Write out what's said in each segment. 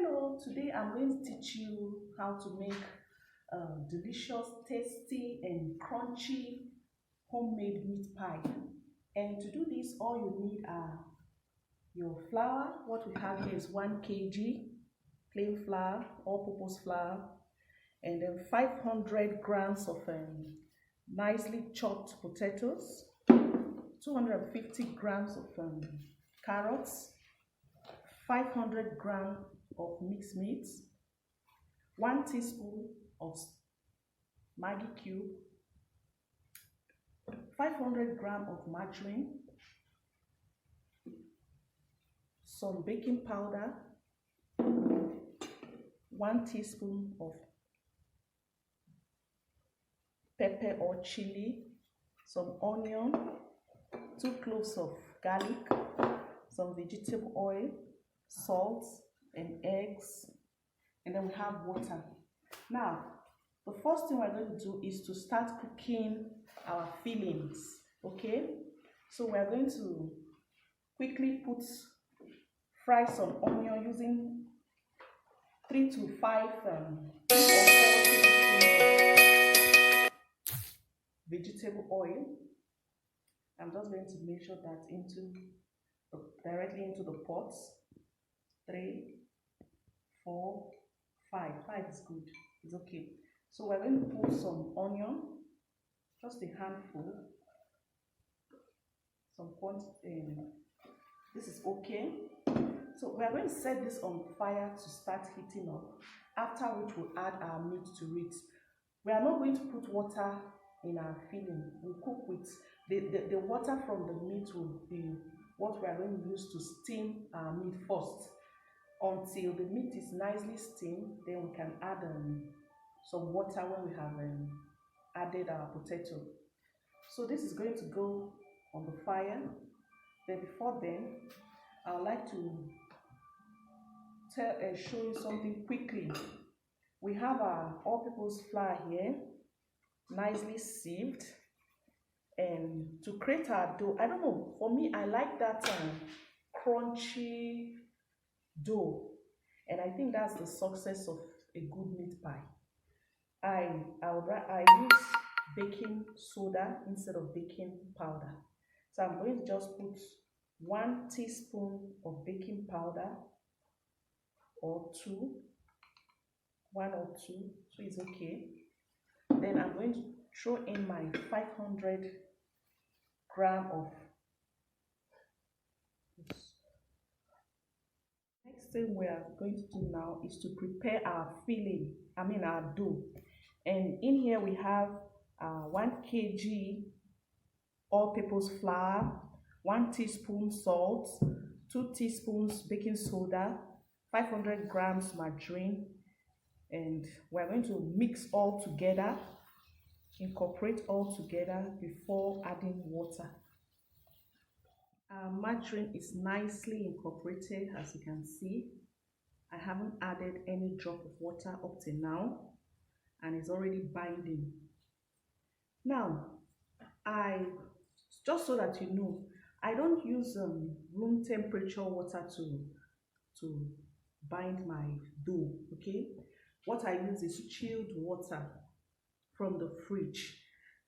Hello, today I'm going to teach you how to make delicious, tasty and crunchy homemade meat pie. And to do this, all you need are your flour. What we have here is 1 kg plain flour, all-purpose flour, and then 500 grams of nicely chopped potatoes, 250 grams of carrots, 500 grams of mixed meat, 1 teaspoon of Maggi cube, 500 grams of margarine, some baking powder, 1 teaspoon of pepper or chili, some onion, 2 cloves of garlic, some vegetable oil, salt and eggs, and then we have water. Now the first thing we're going to do is to start cooking our fillings. Okay, so we're going to quickly fry some onion using 3 to 5 vegetable oil. I'm just going to measure that directly into the pots. 3, 4, 5. 5 is good. It's okay. So we're going to put some onion, just a handful. Some quantity. This is okay. So we're going to set this on fire to start heating up. After which we'll add our meat to it. We are not going to put water in our filling. We'll cook with the water from the meat will be what we are going to use to steam our meat first. Until the meat is nicely steamed, then we can add some water when we have added our potato. So this is going to go on the fire. Then before then, I would like to show you something quickly. We have our all-purpose flour here, nicely sieved. And to create our dough, I don't know, for me I like that crunchy dough, and I think that's the success of a good meat pie. I use baking soda instead of baking powder, so I'm going to just put 1 teaspoon of baking powder or 2, 1 or 2, so it's okay. Then I'm going to throw in my 500 grams of Next thing we are going to do now is to prepare our filling, our dough. And in here we have 1 kg all-purpose flour, 1 teaspoon salt, 2 teaspoons baking soda, 500 grams margarine, and we're going to mix all together, incorporate all together before adding water. Margarine is nicely incorporated, as you can see. I haven't added any drop of water up to now, and it's already binding. Now, just so that you know, I don't use room temperature water to bind my dough. Okay, what I use is chilled water from the fridge.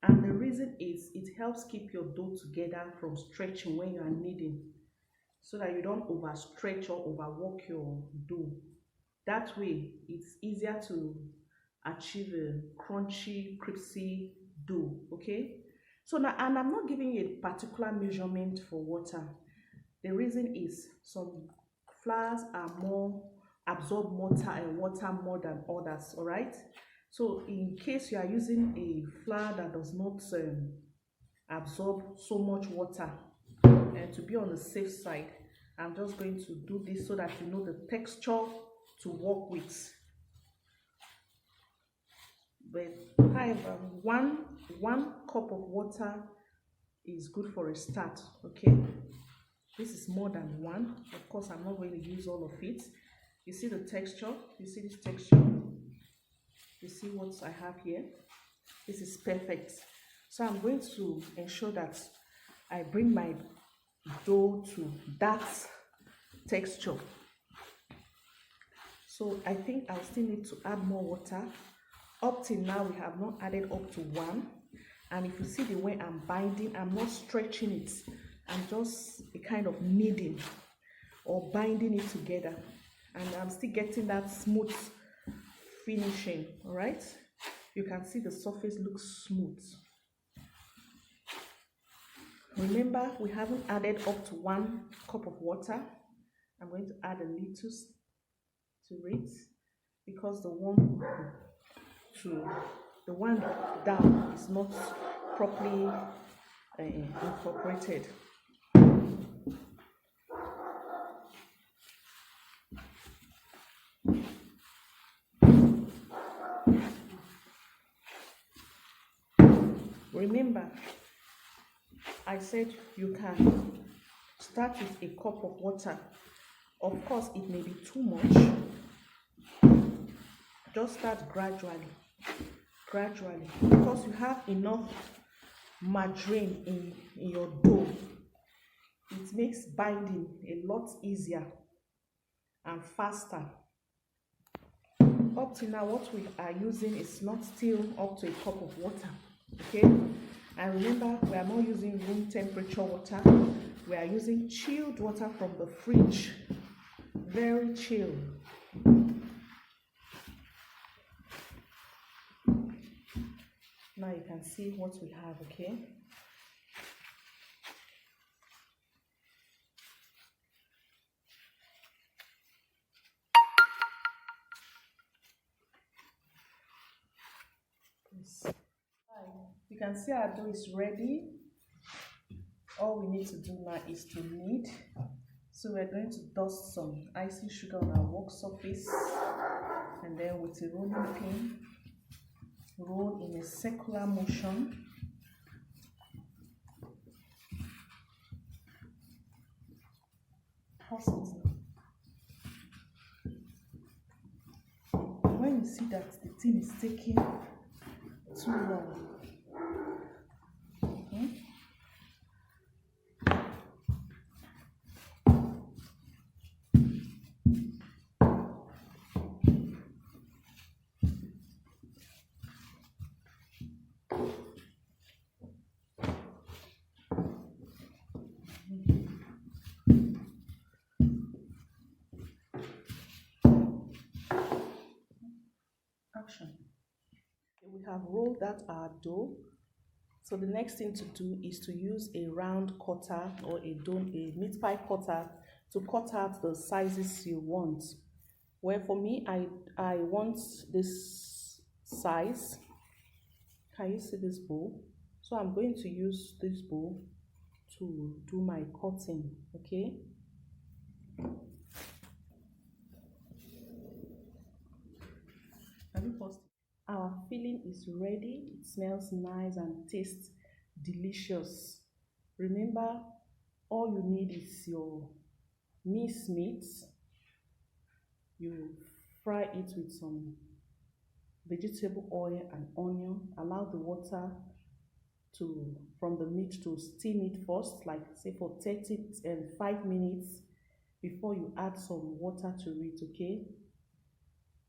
And the reason is it helps keep your dough together from stretching when you are kneading, so that you don't overstretch or overwork your dough. That way, it's easier to achieve a crunchy, crispy dough. Okay. So now, and I'm not giving you a particular measurement for water. The reason is some flours absorb water more than others. All right. So in case you are using a flour that does not absorb so much water, and to be on the safe side, I'm just going to do this so that you know the texture to work with. But however, one cup of water is good for a start. Okay, this is more than 1. Of course, I'm not going to use all of it. You see the texture? You see this texture? You see what I have here? This is perfect. So I'm going to ensure that I bring my dough to that texture. So I think I'll still need to add more water. Up till now, we have not added up to 1. And if you see the way I'm binding, I'm not stretching it. I'm just a kind of kneading or binding it together. And I'm still getting that smooth finishing, all right? You can see the surface looks smooth. Remember, we haven't added up to 1 cup of water. I'm going to add a little to it because the one down is not properly incorporated. Remember, I said you can start with a cup of water. Of course, it may be too much. Just start gradually, because you have enough margarine in your dough. It makes binding a lot easier and faster. Up to now, what we are using is not still up to a cup of water, okay? And remember, we are not using room temperature water. We are using chilled water from the fridge. Very chilled. Now you can see what we have, okay? You can see our dough is ready. All we need to do now is to knead. So we're going to dust some icing sugar on our work surface, and then with a rolling pin, roll in a circular motion. When you see that the thing is taking too long, we have rolled out our dough. So the next thing to do is to use a round cutter or a meat pie cutter to cut out the sizes you want. Well, for me, I want this size. Can you see this bowl? So I'm going to use this bowl to do my cutting, okay? Our filling is ready. It smells nice and tastes delicious. Remember, all you need is your minced meat. You fry it with some vegetable oil and onion. Allow the water from the meat to steam it first, like say for 5 minutes before you add some water to it, okay?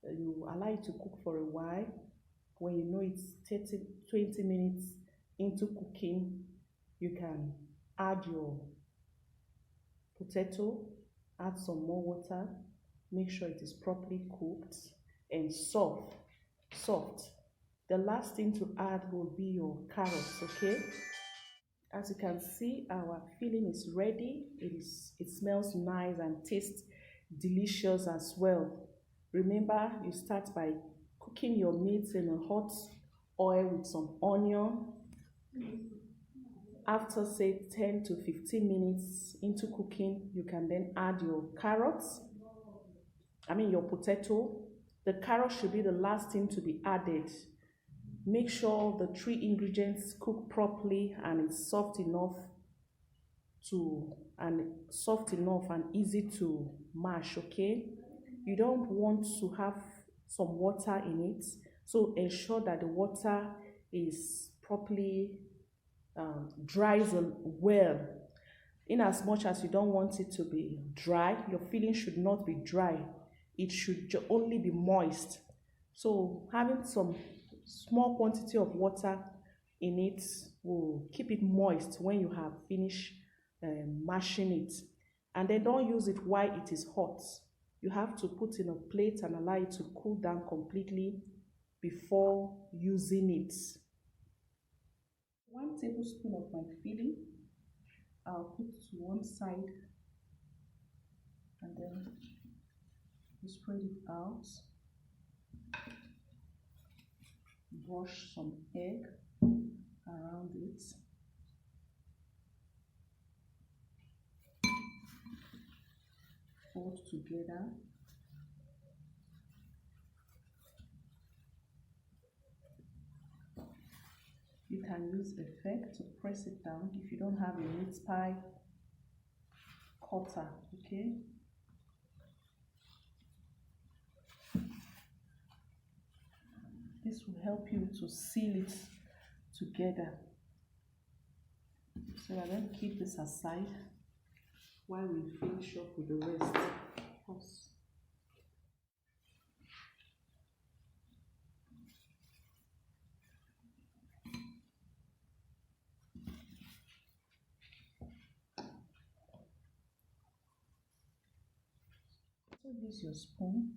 You allow it to cook for a while. When you know it's 20 minutes into cooking, you can add your potato, add some more water, make sure it is properly cooked and soft. The last thing to add will be your carrots, okay? As you can see, our filling is ready. It smells nice and tastes delicious as well. Remember, you start by cooking your meat in a hot oil with some onion. After say 10 to 15 minutes into cooking, you can then add your your potato. The carrot should be the last thing to be added. Make sure the 3 ingredients cook properly and it's soft enough and easy to mash, okay? You don't want to have some water in it, so ensure that the water is properly dries well. In as much as you don't want it to be dry, your filling should not be dry. it should only be moist. So having some small quantity of water in it will keep it moist when you have finished mashing it. And then don't use it while it is hot. You have to put in a plate and allow it to cool down completely before using it. 1 tablespoon of my filling, I'll put to one side and then you spread it out. Brush some egg around it. Fold together. You can use effect to press it down if you don't have a meat pie cutter, okay? This will help you to seal it together. So I'm going to keep this aside while we finish up with the rest. So use your spoon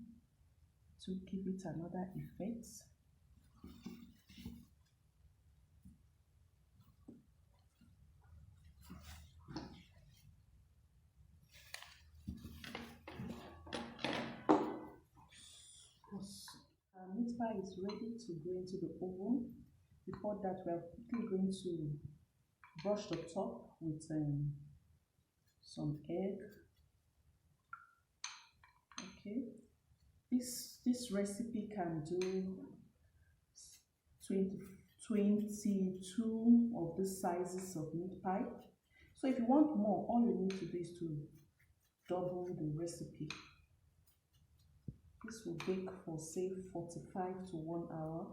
to give it another effect. Our meat pie is ready to go into the oven. Before that, we are quickly going to brush the top with some egg. Okay, this recipe can do 22 of these sizes of meat pie. So if you want more, all you need to do is to double the recipe. This will bake for say 45 to 1 hour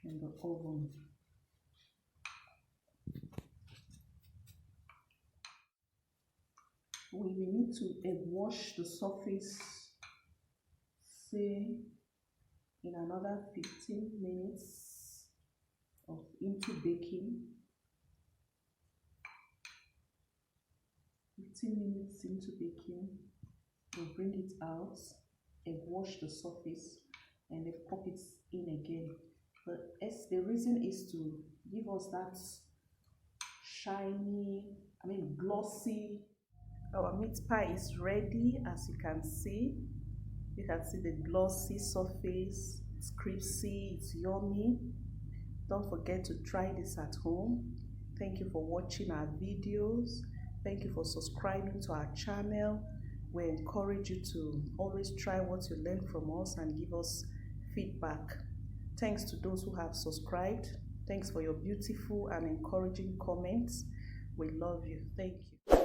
in the oven. We will need to egg wash the surface, say in another 15 minutes into baking. 15 minutes into baking, we'll bring it out, egg wash the surface, and then pop it in again. The reason is to give us that shiny, glossy. Our meat pie is ready, as you can see. You can see the glossy surface. It's crispy, it's yummy. Don't forget to try this at home. Thank you for watching our videos. Thank you for subscribing to our channel. We encourage you to always try what you learn from us and give us feedback. Thanks to those who have subscribed. Thanks for your beautiful and encouraging comments. We love you. Thank you.